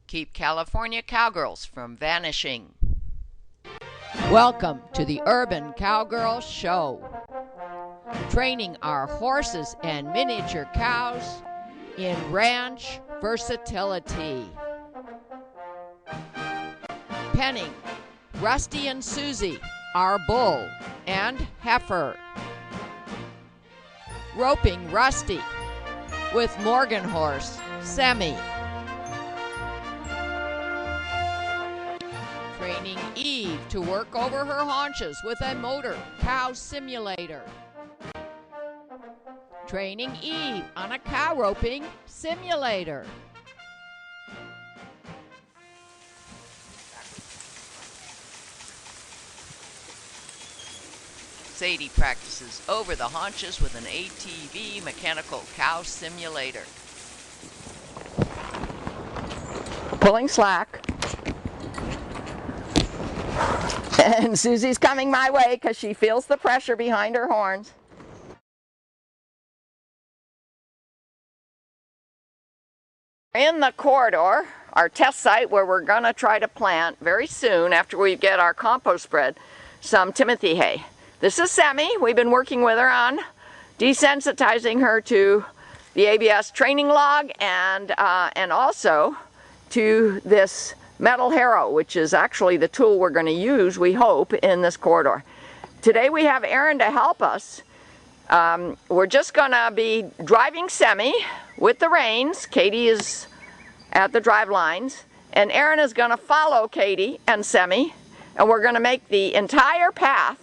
Keep California cowgirls from vanishing. Welcome to the Urban Cowgirl Show. Training our horses and miniature cows in ranch versatility. Penning Rusty and Susie, our bull and heifer. Roping Rusty with Morgan horse, Semi. Training Eve to work over her haunches with a motor cow simulator. Training Eve on a cow roping simulator. Sadie practices over the haunches with an ATV mechanical cow simulator. Pulling slack. And Susie's coming my way because she feels the pressure behind her horns. In the corridor, our test site where we're going to try to plant very soon after we get our compost spread, some Timothy hay. This is Semi. We've been working with her on desensitizing her to the ABS training log and also to this metal harrow, which is actually the tool we're going to use, we hope, in this corridor. Today we have Erin to help us. We're just going to be driving Semi with the reins. Katie is at the drive lines, and Erin is going to follow Katie and Semi, and we're going to make the entire path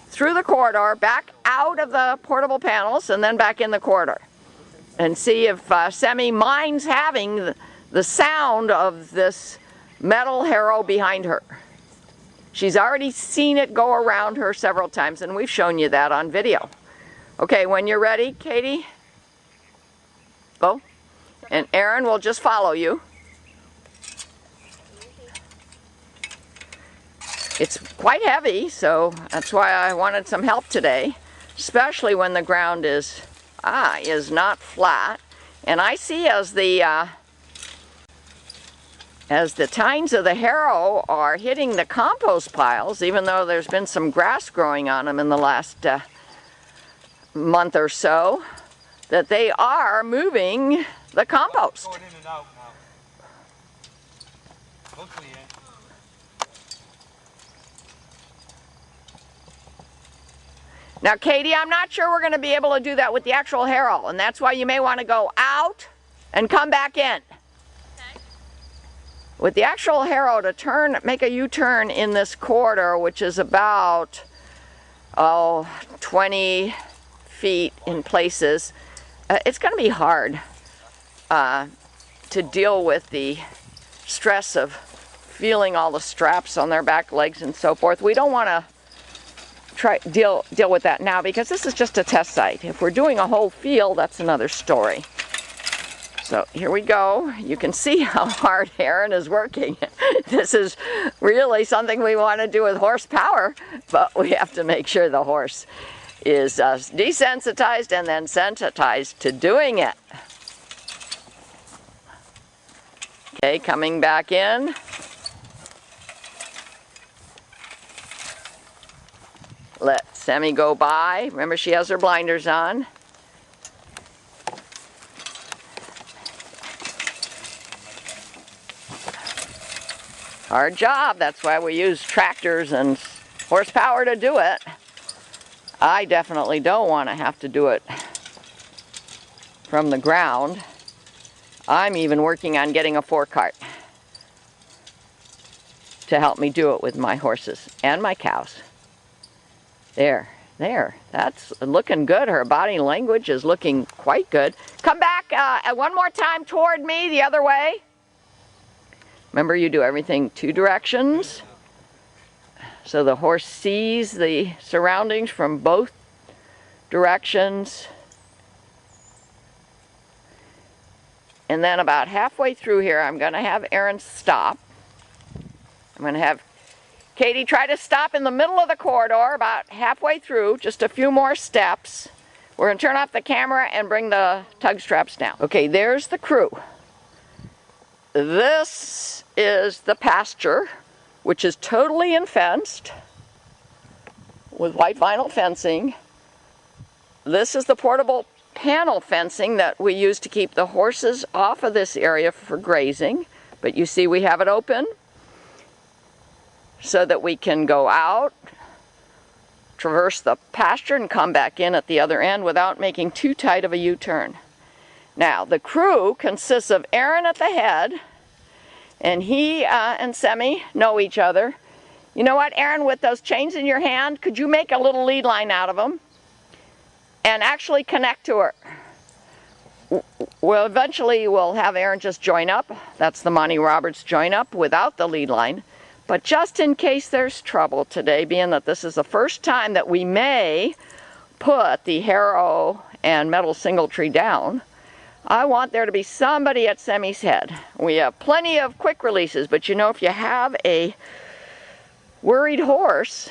through the corridor, back out of the portable panels, and then back in the corridor, and see if Semi minds having the sound of this metal harrow behind her. She's already seen it go around her several times, and we've shown you that on video. Okay, when you're ready, Katie, go. And Erin will just follow you. It's quite heavy, so that's why I wanted some help today, especially when the ground is not flat. And I see as the tines of the harrow are hitting the compost piles, even though there's been some grass growing on them in the last month or so, that they are moving the compost. Going in and out now. Hopefully, yeah. Now, Katie, I'm not sure we're going to be able to do that with the actual harrow, and that's why you may want to go out and come back in. Okay. With the actual harrow, to make a U-turn in this corridor, which is about 20 feet in places, it's going to be hard to deal with the stress of feeling all the straps on their back legs and so forth. We don't want to deal with that now because this is just a test site. If we're doing a whole field, that's another story. So here we go. You can see how hard Erin is working. This is really something we want to do with horsepower, but we have to make sure the horse is desensitized and then sensitized to doing it. Okay, coming back in. Let Semi go by. Remember, she has her blinders on. Hard job. That's why we use tractors and horsepower to do it. I definitely don't want to have to do it from the ground. I'm even working on getting a forecart to help me do it with my horses and my cows. There, that's looking good. Her body language is looking quite good. Come back one more time toward me, the other way. Remember, you do everything 2 directions, so the horse sees the surroundings from both directions. And then about halfway through here, I'm going to have Erin stop. I'm going to have Katie, try to stop in the middle of the corridor, about halfway through, just a few more steps. We're going to turn off the camera and bring the tug straps down. Okay, there's the crew. this is the pasture, which is totally fenced with white vinyl fencing. This is the portable panel fencing that we use to keep the horses off of this area for grazing. But you see we have it open so that we can go out, traverse the pasture, and come back in at the other end without making too tight of a U-turn. Now, the crew consists of Aaron at the head, and he and Semi know each other. You know what, Aaron, with those chains in your hand, could you make a little lead line out of them and actually connect to her? Well, eventually we'll have Aaron just join up. That's the Monty Roberts join up without the lead line. But just in case there's trouble today, being that this is the first time that we may put the Harrow and metal singletree down, I want there to be somebody at Semi's head. We have plenty of quick releases, but you know, if you have a worried horse,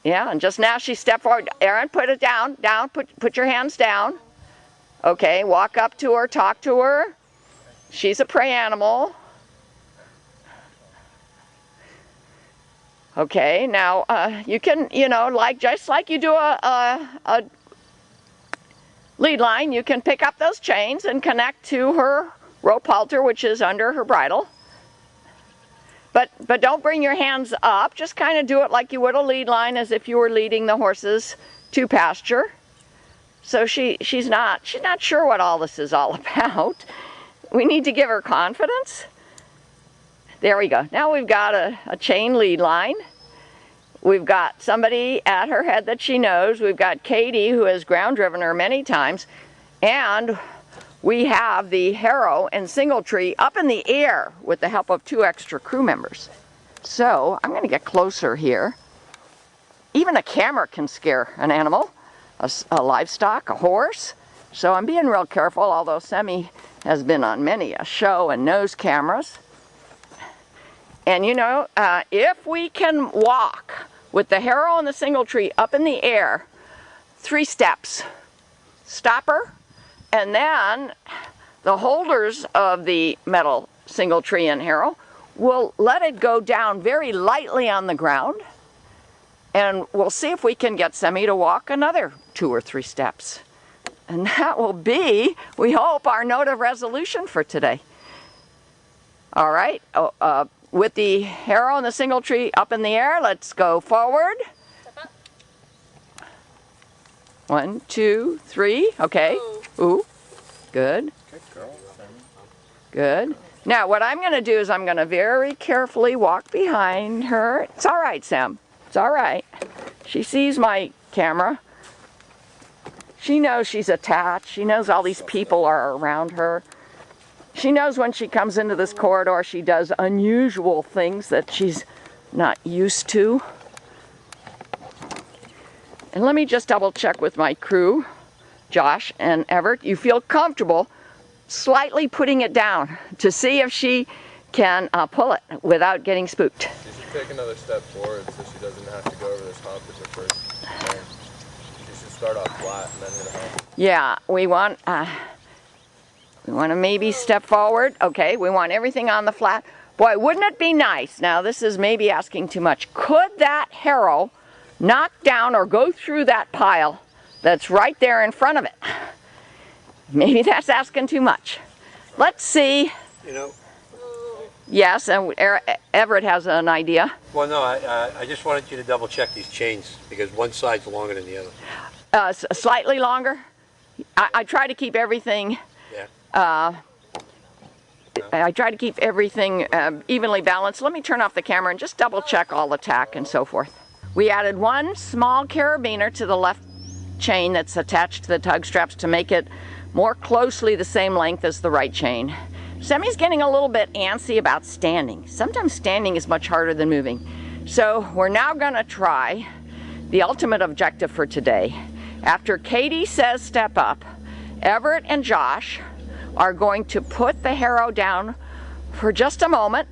yeah, and just now she stepped forward. Aaron, put it down, put your hands down. Okay, walk up to her, talk to her. She's a prey animal. Okay, now you can, you know, just like you do a lead line, you can pick up those chains and connect to her rope halter, which is under her bridle. But don't bring your hands up. Just kind of do it like you would a lead line, as if you were leading the horses to pasture. So she's not sure what all this is all about. We need to give her confidence. There we go. Now we've got a chain lead line. We've got somebody at her head that she knows. We've got Katie, who has ground driven her many times. And we have the Harrow and singletree up in the air with the help of 2 extra crew members. So I'm going to get closer here. Even a camera can scare an animal, a livestock, a horse. So I'm being real careful, although Semi has been on many a show and knows cameras. And you know, if we can walk with the Harrow and the singletree up in the air, 3 steps, stop her, and then the holders of the metal singletree and Harrow will let it go down very lightly on the ground, and we'll see if we can get Semi to walk another 2 or 3 steps. And that will be, we hope, our note of resolution for today. All right, with the Harrow and the singletree up in the air, let's go forward. 1, 2, 3, okay. Ooh, good. Good girl. Good. Now what I'm going to do is I'm going to very carefully walk behind her. It's all right, Sam. It's all right. She sees my camera. She knows she's attached. She knows all these people are around her. She knows when she comes into this corridor, she does unusual things that she's not used to. And let me just double check with my crew, Josh and Everett. You feel comfortable slightly putting it down to see if she can pull it without getting spooked. She should take another step forward so she doesn't have to go over this hump as her first turn. She should start off flat and then hit a hump. Yeah, we want to maybe step forward. Okay, we want everything on the flat. Boy, wouldn't it be nice? Now, this is maybe asking too much. Could that Harrow knock down or go through that pile that's right there in front of it? Maybe that's asking too much. Let's see. You know. Yes, and Everett has an idea. Well, no, I just wanted you to double check these chains because one side's longer than the other. Slightly longer. I try to keep everything. Yeah. I try to keep everything evenly balanced. Let me turn off the camera and just double check all the tack and so forth. We added 1 small carabiner to the left chain that's attached to the tug straps to make it more closely the same length as the right chain. Semi's getting a little bit antsy about standing. Sometimes standing is much harder than moving. So we're now going to try the ultimate objective for today. After Katie says step up, Everett and Josh are going to put the Harrow down for just a moment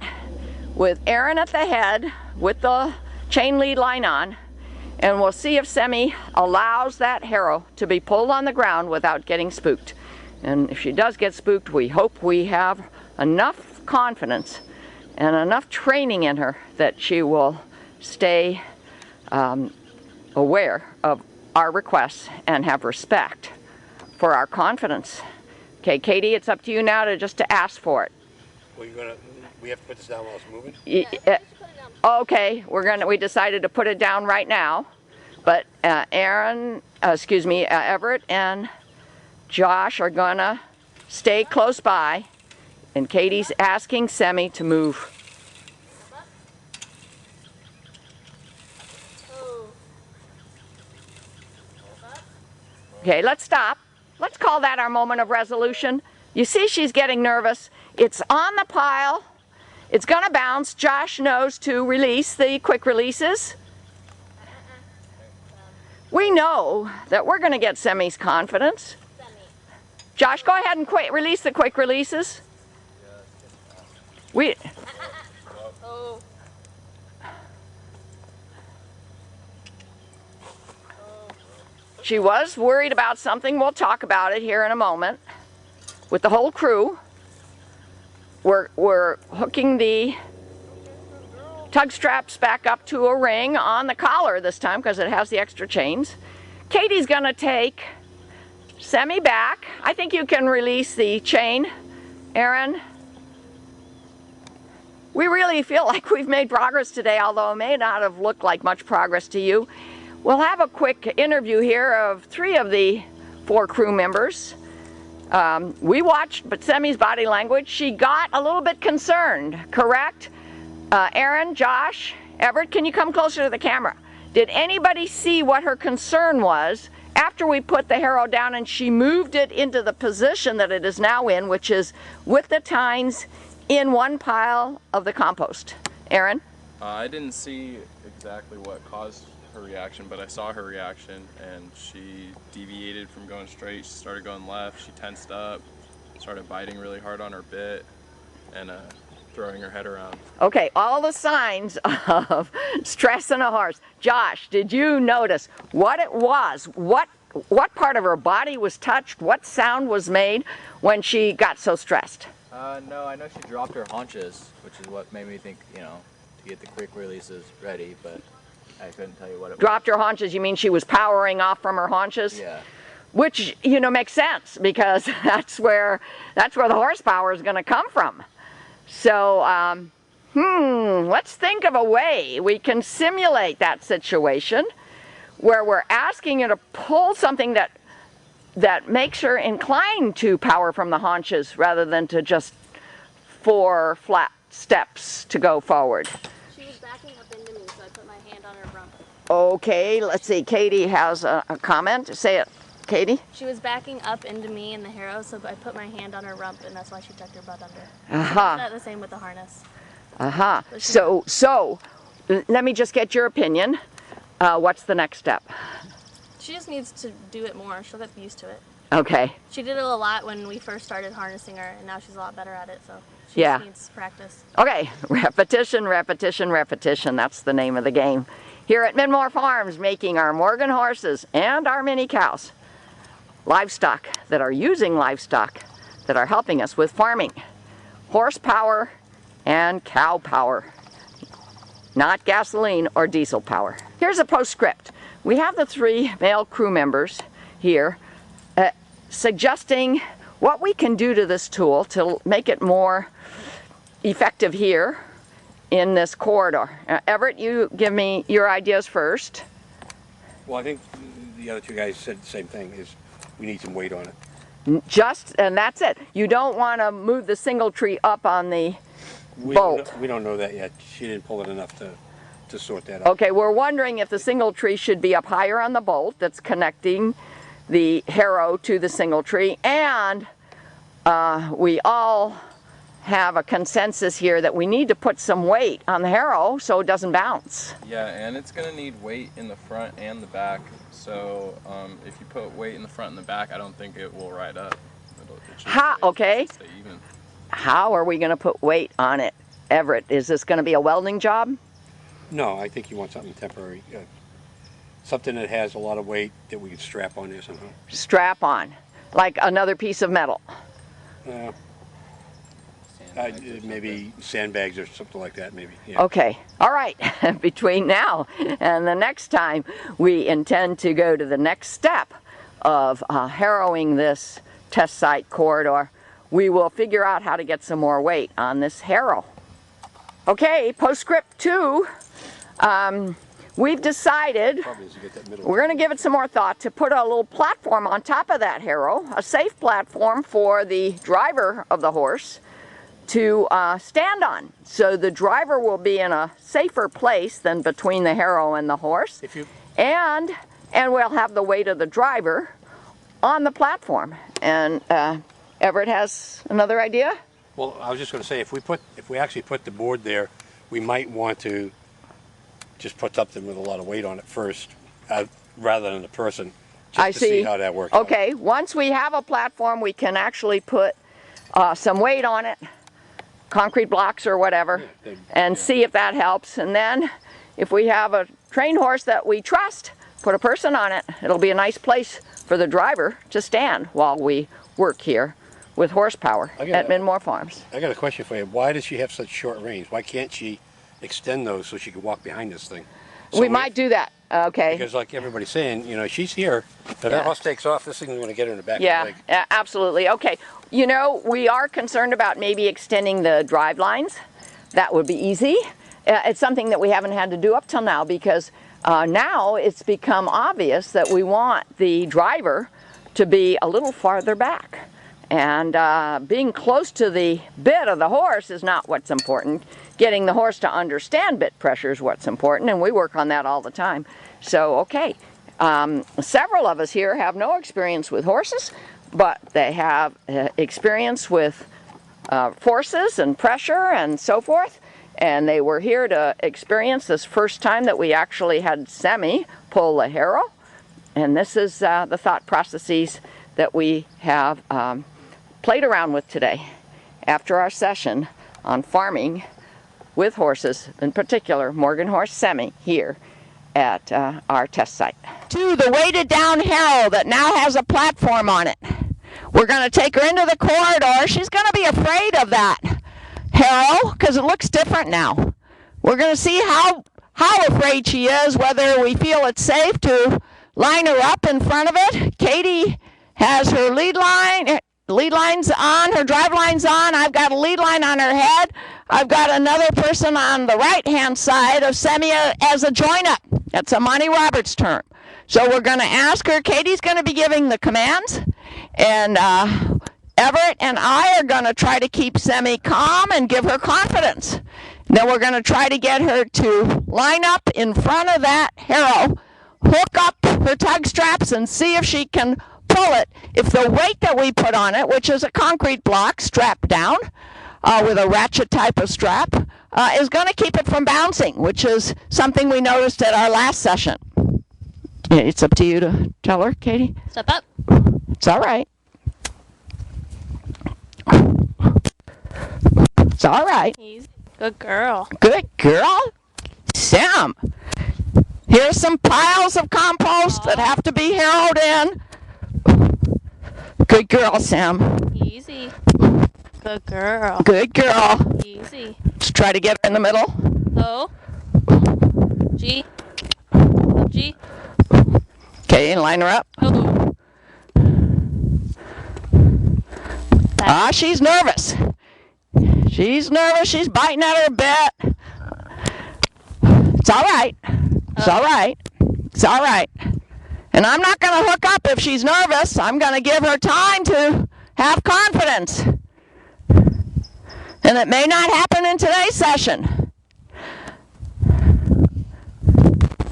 with Aaron at the head with the chain lead line on, and we'll see if Semi allows that Harrow to be pulled on the ground without getting spooked. And if she does get spooked, we hope we have enough confidence and enough training in her that she will stay aware of our requests and have respect for our confidence. Okay, Katie, it's up to you now to ask for it. Well, we have to put this down while it's moving? Okay, we decided to put it down right now, but Everett and Josh are gonna stay close by, and Katie's asking Semi to move. Okay, let's stop. Let's call that our moment of resolution. You see she's getting nervous. It's on the pile. It's gonna bounce. Josh knows to release the quick releases. We know that we're gonna get Semi's confidence. Josh, go ahead and release the quick releases. She was worried about something. We'll talk about it here in a moment with the whole crew. We're hooking the tug straps back up to a ring on the collar this time because it has the extra chains. Katie's gonna take Semi back. I think you can release the chain, Aaron. We really feel like we've made progress today, although it may not have looked like much progress to you. We'll have a quick interview here of 3 of the 4 crew members. We watched but Semi's body language. She got a little bit concerned, correct? Aaron, Josh, Everett, can you come closer to the camera? Did anybody see what her concern was after we put the Harrow down and she moved it into the position that it is now in, which is with the tines in one pile of the compost? Aaron? I didn't see exactly what caused her reaction, but I saw her reaction, and she deviated from going straight. She started going left. She tensed up, started biting really hard on her bit, and throwing her head around. Okay, all the signs of stress in a horse. Josh, did you notice what it was? What part of her body was touched? What sound was made when she got so stressed? No, I know she dropped her haunches, which is what made me think, to get the quick releases ready, but I couldn't tell you what it was. Dropped her haunches, you mean she was powering off from her haunches? Yeah. Which, makes sense, because that's where the horsepower is going to come from. So, let's think of a way we can simulate that situation where we're asking her to pull something that makes her inclined to power from the haunches rather than to just 4 flat steps to go forward. She was backing up into me, so I put my hand on her rump. Okay, let's see. Katie has a comment. Say it, Katie. She was backing up into me in the Harrow, so I put my hand on her rump, and that's why she tucked her butt under. Not the same with the harness. So, let me just get your opinion. What's the next step? She just needs to do it more. She'll get used to it. Okay. She did it a lot when we first started harnessing her, and now she's a lot better at it, so she Yeah. just needs practice. Okay, repetition, repetition, repetition. That's the name of the game. Here at Midmore Farms, making our Morgan horses and our mini cows. Livestock that are using livestock that are helping us with farming. Horsepower and cow power. Not gasoline or diesel power. Here's a postscript. We have the 3 male crew members here suggesting what we can do to this tool to make it more effective here in this corridor. Everett, you give me your ideas first. Well, I think the other 2 guys said the same thing, is we need some weight on it. And that's it. You don't want to move the single tree up on the bolt. We don't know that yet. She didn't pull it enough to sort that out. Okay, we're wondering if the single tree should be up higher on the bolt that's connecting the Harrow to the single tree, and we all have a consensus here that we need to put some weight on the Harrow so it doesn't bounce. Yeah, and it's going to need weight in the front and the back. So if you put weight in the front and the back, I don't think it will ride up. It stay even. How are we going to put weight on it, Everett? Is this going to be a welding job? No, I think you want something temporary. Something that has a lot of weight that we can strap on there somehow. Strap on, like another piece of metal. Maybe sandbags or something like that, maybe. Yeah. Okay, all right. Between now and the next time, we intend to go to the next step of harrowing this test site corridor. We will figure out how to get some more weight on this harrow. Okay, postscript 2. We've decided we're going to give it some more thought to put a little platform on top of that harrow, a safe platform for the driver of the horse to stand on. So the driver will be in a safer place than between the harrow and the horse. And we'll have the weight of the driver on the platform. And Everett has another idea? Well, I was just going to say, if we actually put the board there, we might want to just put something with a lot of weight on it first, rather than the person, just to see how that works. Okay, once we have a platform, we can actually put some weight on it, concrete blocks or whatever, and see if that helps. And then, if we have a trained horse that we trust, put a person on it. It'll be a nice place for the driver to stand while we work here with horsepower at Midmore Farms. I got a question for you. Why does she have such short reins? Why can't she extend those so she can walk behind this thing? So we might do that, okay. Because like everybody's saying, you know, she's here. If that horse takes off, this thing's going to get her in the back of the leg. Yeah, absolutely. Okay, you know, we are concerned about maybe extending the drive lines. That would be easy. It's something that we haven't had to do up till now because now it's become obvious that we want the driver to be a little farther back. And being close to the bit of the horse is not what's important. Getting the horse to understand bit pressure is what's important, and we work on that all the time. So, okay, several of us here have no experience with horses, but they have experience with forces and pressure and so forth. And they were here to experience this first time that we actually had Semi pull the harrow. And this is the thought processes that we have played around with today after our session on farming with horses, in particular Morgan Horse Semi here at our test site. To the weighted down harrow that now has a platform on it. We're going to take her into the corridor. She's going to be afraid of that harrow because it looks different now. We're going to see how afraid she is, whether we feel it's safe to line her up in front of it. Katie has her lead lines on, her drive lines on. I've got a lead line on her head. I've got another person on the right-hand side of Semi as a join-up. That's a Monty Roberts term. So we're going to ask her. Katie's going to be giving the commands, and Everett and I are going to try to keep Semi calm and give her confidence. Then we're going to try to get her to line up in front of that harrow, hook up her tug straps, and see if she can pull it. If the weight that we put on it, which is a concrete block strapped down with a ratchet type of strap, is going to keep it from bouncing, which is something we noticed at our last session. It's up to you to tell her, Katie. Step up. It's all right. It's all right. Easy. Good girl. Good girl. Sam, here's some piles of compost that have to be harrowed in. Good girl, Sam. Easy. Good girl. Good girl. Easy. Let's try to get her in the middle. O. G. G. Okay, and line her up. O. Ah, she's nervous. She's nervous. She's biting at her bit. It's all right. It's all right. It's all right. And I'm not going to hook up if she's nervous. I'm going to give her time to have confidence. And it may not happen in today's session.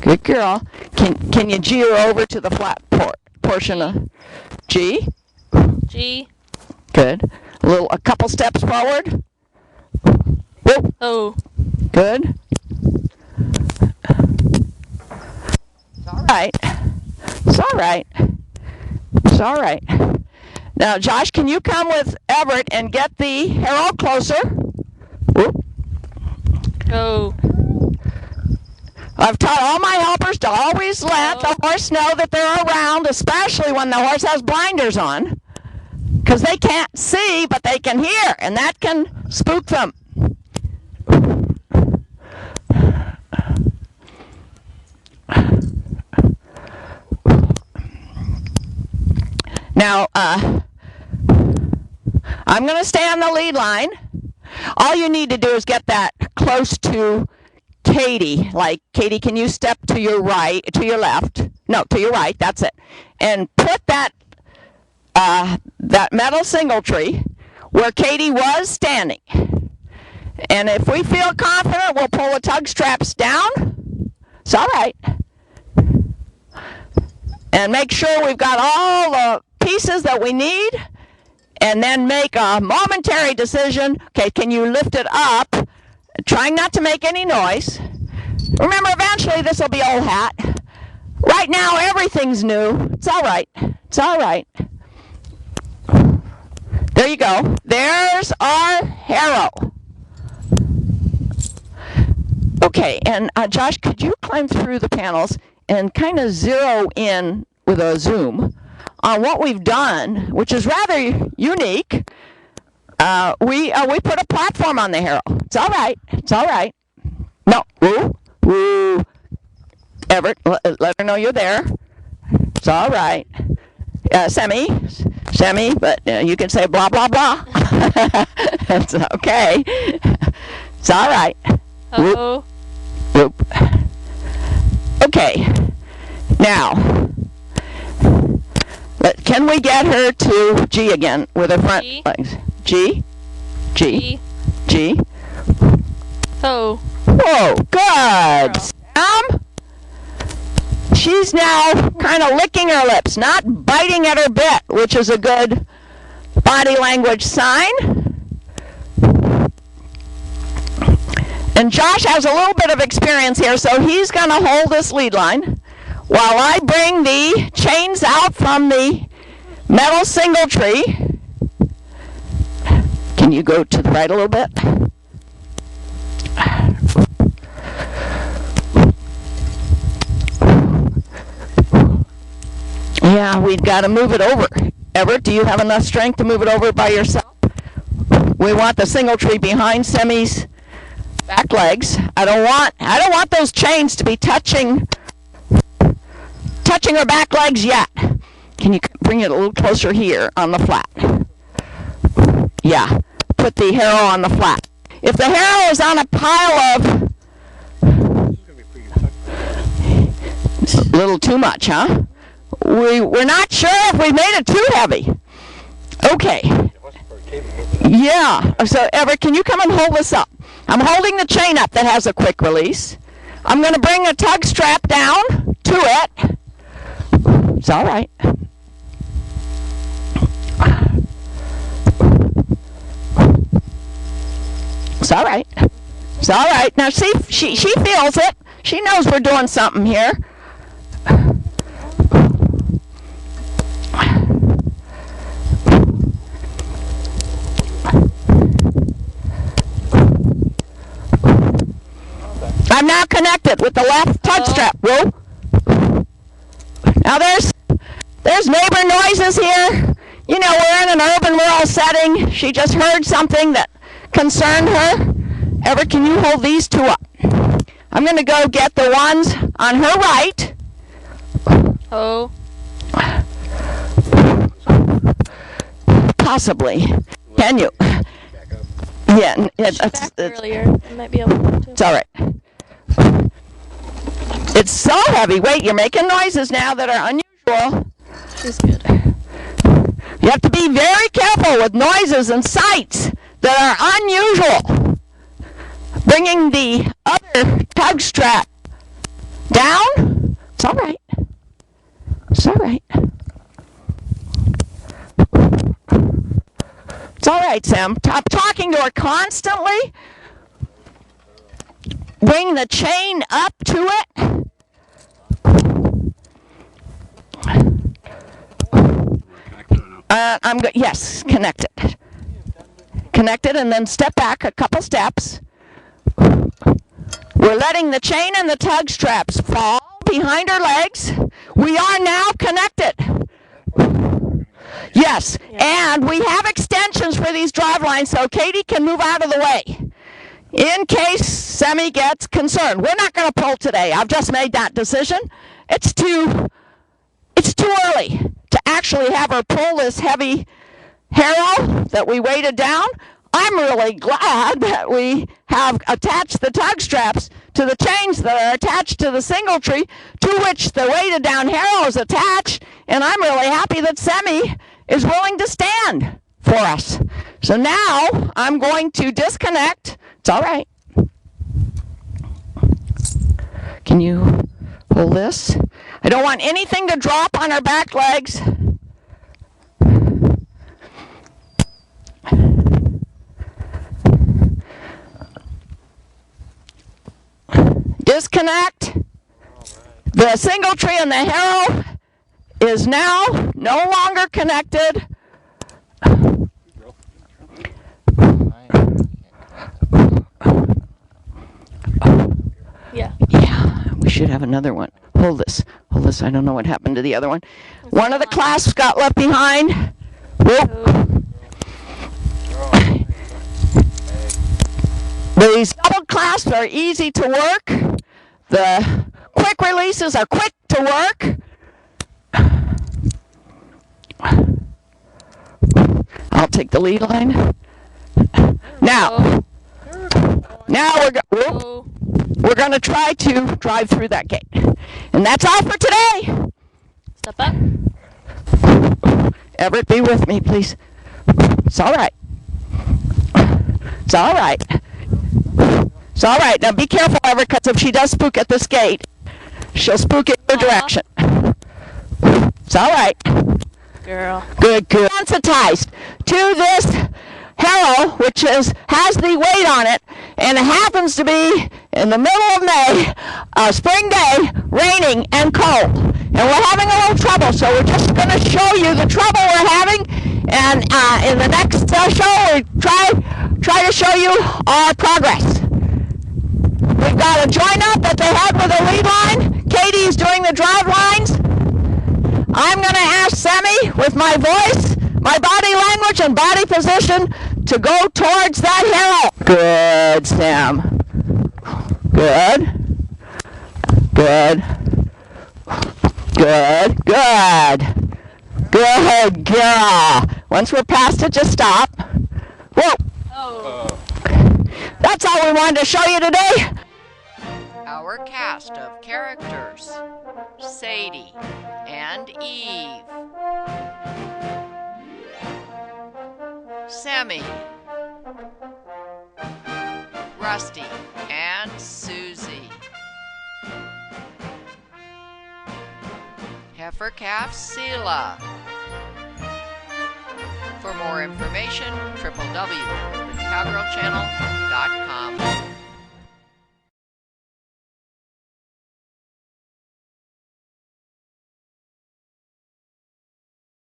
Good girl. Can you G her over to the flat portion of G? G. Good. A couple steps forward. Whoa. O. Good. It's all right. It's all right. It's all right. Now, Josh, can you come with Everett and get the harrow closer? Whoop. O. I've taught all my helpers to always let the horse know that they're around, especially when the horse has blinders on. Because they can't see, but they can hear, and that can spook them. Now, I'm going to stay on the lead line. All you need to do is get that close to Katie. Like, Katie, can you step to your right, to your left? No, to your right, that's it. And put that metal singletree where Katie was standing. And if we feel confident, we'll pull the tug straps down. It's all right. And make sure we've got all the pieces that we need. And then make a momentary decision. Okay, can you lift it up? Trying not to make any noise. Remember, eventually this will be old hat. Right now, everything's new. It's all right. It's all right. There you go. There's our Harrow. Okay, and Josh, could you climb through the panels and kind of zero in with a zoom on what we've done, which is rather unique. We put a platform on the Harrow. It's all right. It's all right. No. Woo. Woo. Everett, let her know you're there. It's all right. Semi, but you can say blah, blah, blah. It's okay. It's all right. Oh. Whoop. Okay. Now, can we get her to G again with her front legs? G. G. G. Oh. Whoa, good. She's now kind of licking her lips, not biting at her bit, which is a good body language sign. And Josh has a little bit of experience here, so he's going to hold this lead line while I bring the chains out from the metal singletree. Can you go to the right a little bit? Yeah, we've got to move it over. Everett, do you have enough strength to move it over by yourself? We want the singletree behind Semi's back legs. I don't want those chains to be touching her back legs yet. Can you bring it a little closer here on the flat? Yeah, put the Harrow on the flat. If the Harrow is on a pile of... It's a little too much, huh? We're not sure if we made it too heavy. Okay. Yeah, so Everett, can you come and hold this up? I'm holding the chain up that has a quick release. I'm going to bring a tug strap down to it. It's all right. It's all right. It's all right. Now, see, she feels it. She knows we're doing something here. I'm now connected with the left tug strap. Whoa. Now there's neighbor noises here. You know, we're in an urban rural setting. She just heard something that concerned her. Everett, can you hold these two up? I'm going to go get the ones on her right. Oh. Possibly. Can you? Yeah. Back earlier. I might be able to. It's all right. It's so heavy. Wait, you're making noises now that are unusual. She's good. You have to be very careful with noises and sights that are unusual. Bringing the other tug strap down. It's all right. It's all right. It's all right, Sam. I'm talking to her constantly. Bring the chain up to it. Yes, connected. Connected, and then step back a couple steps. We're letting the chain and the tug straps fall behind her legs. We are now connected. Yes, and we have extensions for these drive lines so Katie can move out of the way in case Semi gets concerned. We're not going to pull today. I've just made that decision. It's too early to actually have her pull this heavy Harrow that we weighted down. I'm really glad that we have attached the tug straps to the chains that are attached to the single tree to which the weighted down Harrow is attached, and I'm really happy that Semi is willing to stand for us. So now I'm going to disconnect. It's all right. Can you pull this? I don't want anything to drop on our back legs. Disconnect. The single tree and the Harrow is now no longer connected. Yeah, we should have another one. Hold this. Hold this. I don't know what happened to the other one. One of the clasps got left behind. Whoop. These double clasps are easy to work. The quick releases are quick to work. I'll take the lead line. Now we're going to try to drive through that gate. And that's all for today. Step up. Everett, be with me, please. It's all right. It's all right. It's all right. Now be careful, Everett, because if she does spook at this gate, she'll spook in your direction. It's all right. Girl. Good. Sensitized to this Harrow, which has the weight on it, and it happens to be in the middle of May, a spring day, raining and cold. And we're having a little trouble, so we're just going to show you the trouble we're having. And in the next show, we try to show you our progress. We've got a join up that they had with the lead line. Katie's doing the drive lines. I'm going to ask Semi, with my voice, my body language, and body position, to go towards that Harrow. Good, Sam. Good. Good. Good. Good. Good girl. Once we're past it, just stop. Whoa. Oh. That's all we wanted to show you today. Our cast of characters: Sadie and Eve, Semi, Rusty and Susie, Heifer Calf Sela. For more information, www.thecowgirlchannel.com.